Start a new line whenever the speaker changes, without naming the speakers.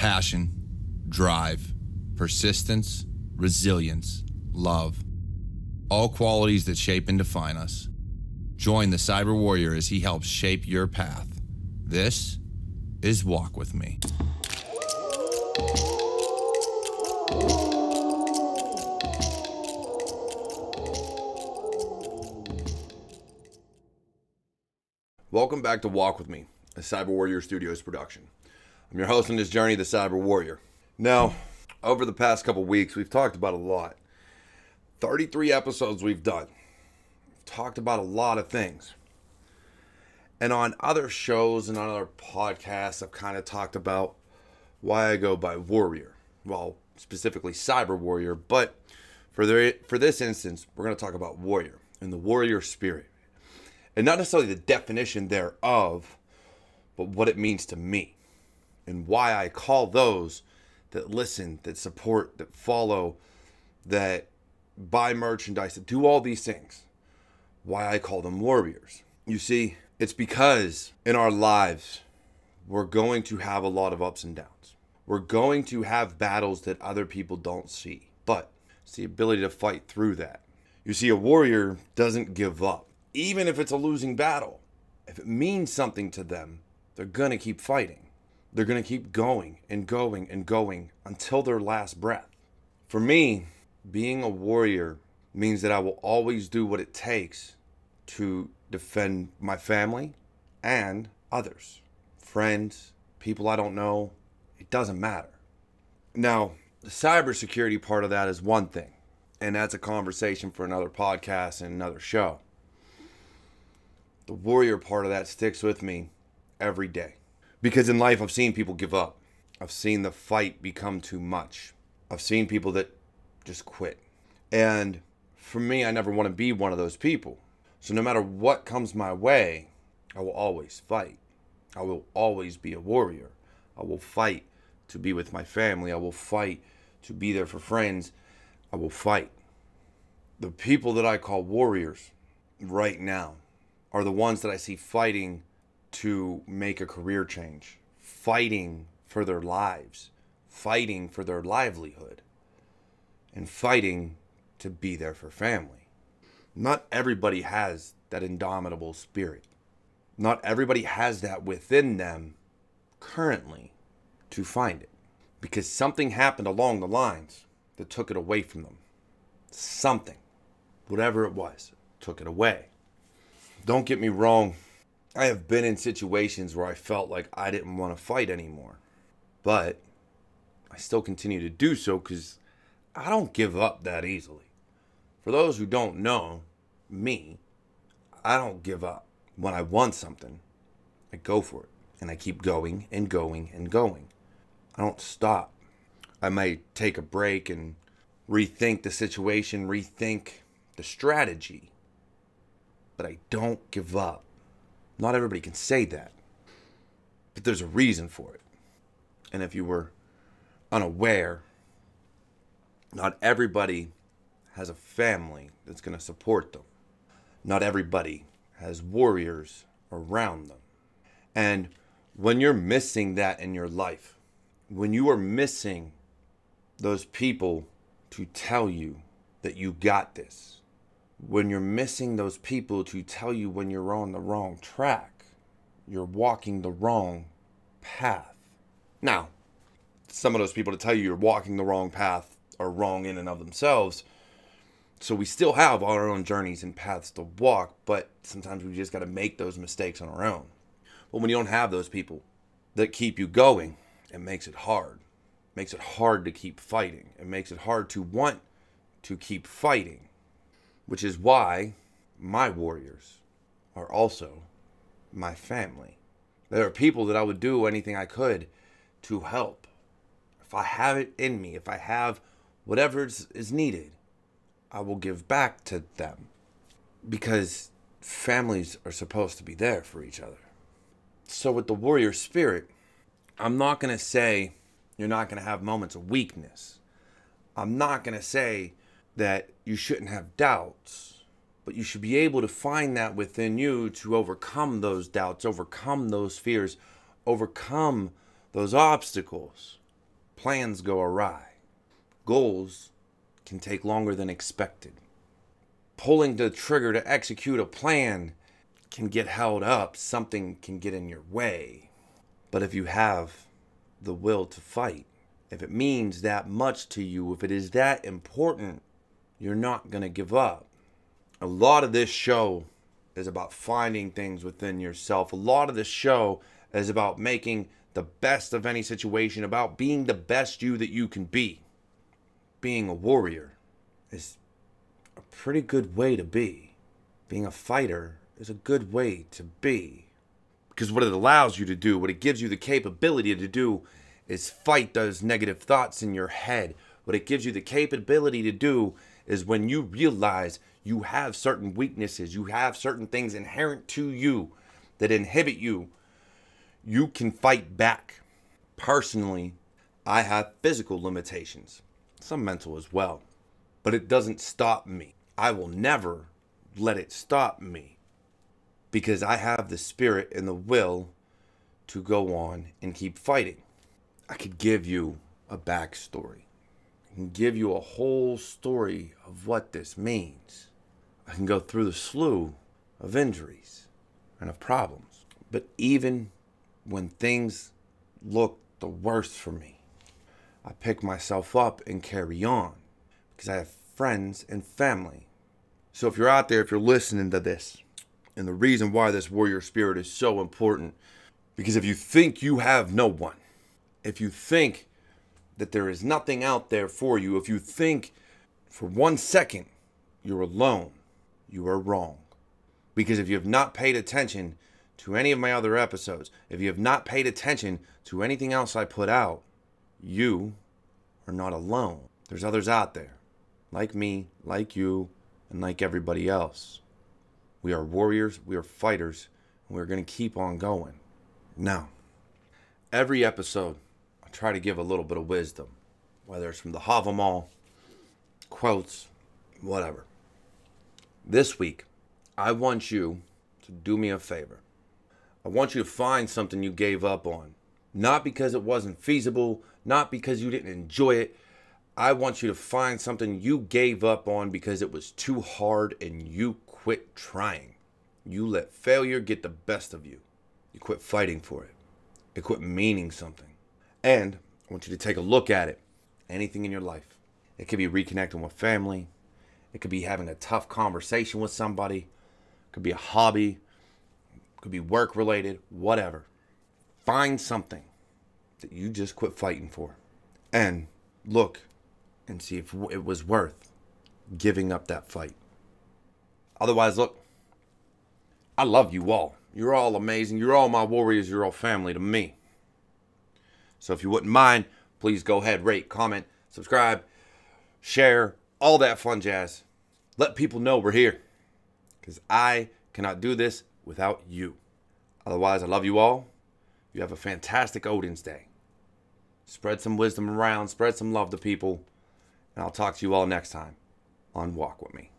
Passion, drive, persistence, resilience, love. All qualities that shape and define us. Join the Cyber Warrior as he helps shape your path. This is Walk With Me. Welcome back to Walk With Me, a Cyber Warrior Studios production. I'm your host on this journey, the Cyber Warrior. Now, over the past couple weeks, we've talked about a lot. 33 episodes we've done. We've talked about a lot of things. And on other shows and on other podcasts, I've kind of talked about why I go by Warrior. Well, specifically Cyber Warrior, but for this instance, we're going to talk about Warrior and the Warrior spirit. And not necessarily the definition thereof, but what it means to me. And why I call those that listen, that support, that follow, that buy merchandise, that do all these things. Why I call them warriors. You see, it's because in our lives, we're going to have a lot of ups and downs. We're going to have battles that other people don't see. But it's the ability to fight through that. You see, a warrior doesn't give up. Even if it's a losing battle, if it means something to them, they're going to keep fighting. They're going to keep going and going and going until their last breath. For me, being a warrior means that I will always do what it takes to defend my family and others. Friends, people I don't know, it doesn't matter. Now, the cybersecurity part of that is one thing, and that's a conversation for another podcast and another show. The warrior part of that sticks with me every day. Because in life, I've seen people give up. I've seen the fight become too much. I've seen people that just quit. And for me, I never want to be one of those people. So no matter what comes my way, I will always fight. I will always be a warrior. I will fight to be with my family. I will fight to be there for friends. I will fight. The people that I call warriors right now are the ones that I see fighting to make a career change, fighting for their lives, fighting for their livelihood, and fighting to be there for family. Not everybody has that indomitable spirit. Not everybody has that within them currently to find it, because something happened along the lines that took it away from them. Something, whatever it was, took it away. Don't get me wrong, I have been in situations where I felt like I didn't want to fight anymore. But I still continue to do so because I don't give up that easily. For those who don't know me, I don't give up. When I want something, I go for it. And I keep going and going and going. I don't stop. I might take a break and rethink the situation, rethink the strategy. But I don't give up. Not everybody can say that. But there's a reason for it. And if you were unaware, not everybody has a family that's going to support them. Not everybody has warriors around them. And when you're missing that in your life, when you are missing those people to tell you that you got this, when you're missing those people to tell you when you're on the wrong track, you're walking the wrong path. Now, some of those people to tell you you're walking the wrong path are wrong in and of themselves. So we still have our own journeys and paths to walk, but sometimes we just got to make those mistakes on our own. But when you don't have those people that keep you going, it makes it hard. It makes it hard to keep fighting. It makes it hard to want to keep fighting. Which is why my warriors are also my family. There are people that I would do anything I could to help. If I have it in me, if I have whatever is needed, I will give back to them. Because families are supposed to be there for each other. So with the warrior spirit, I'm not going to say you're not going to have moments of weakness. I'm not going to say that you shouldn't have doubts, but you should be able to find that within you to overcome those doubts, overcome those fears, overcome those obstacles Plans go awry. Goals can take longer than expected. Pulling the trigger to execute a plan can get held up. Something can get in your way. But if you have the will to fight, if it means that much to you, if it is that important, you're not going to give up. A lot of this show is about finding things within yourself. A lot of this show is about making the best of any situation, about being the best you that you can be. Being a warrior is a pretty good way to be. Being a fighter is a good way to be. Because what it allows you to do, what it gives you the capability to do, is fight those negative thoughts in your head. What it gives you the capability to do is when you realize you have certain weaknesses, you have certain things inherent to you that inhibit you, you can fight back. Personally, I have physical limitations, some mental as well, but it doesn't stop me. I will never let it stop me because I have the spirit and the will to go on and keep fighting. I could give you a backstory. I can give you a whole story of what this means. I can go through the slew of injuries and of problems. But even when things look the worst for me, I pick myself up and carry on because I have friends and family. So if you're out there, if you're listening to this, and the reason why this warrior spirit is so important, because if you think you have no one, if you think that there is nothing out there for you, if you think for 1 second you're alone, you are wrong. Because if you have not paid attention to any of my other episodes, if you have not paid attention to anything else I put out, you are not alone. There's others out there, like me, like you, and like everybody else. We are warriors, we are fighters, and we're going to keep on going. Now, every episode, I try to give a little bit of wisdom, whether it's from the Havamal, quotes, whatever. This week, I want you to do me a favor. I want you to find something you gave up on. Not because it wasn't feasible, not because you didn't enjoy it. I want you to find something you gave up on because it was too hard and you quit trying. You let failure get the best of you. You quit fighting for it. It quit meaning something. And I want you to take a look at it. Anything in your life. It could be reconnecting with family. It could be having a tough conversation with somebody. It could be a hobby. It could be work related. Whatever. Find something that you just quit fighting for. And look and see if it was worth giving up that fight. Otherwise, look, I love you all. You're all amazing. You're all my warriors. You're all family to me. So if you wouldn't mind, please go ahead, rate, comment, subscribe, share, all that fun jazz. Let people know we're here. Because I cannot do this without you. Otherwise, I love you all. You have a fantastic Odin's Day. Spread some wisdom around. Spread some love to people. And I'll talk to you all next time on Walk With Me.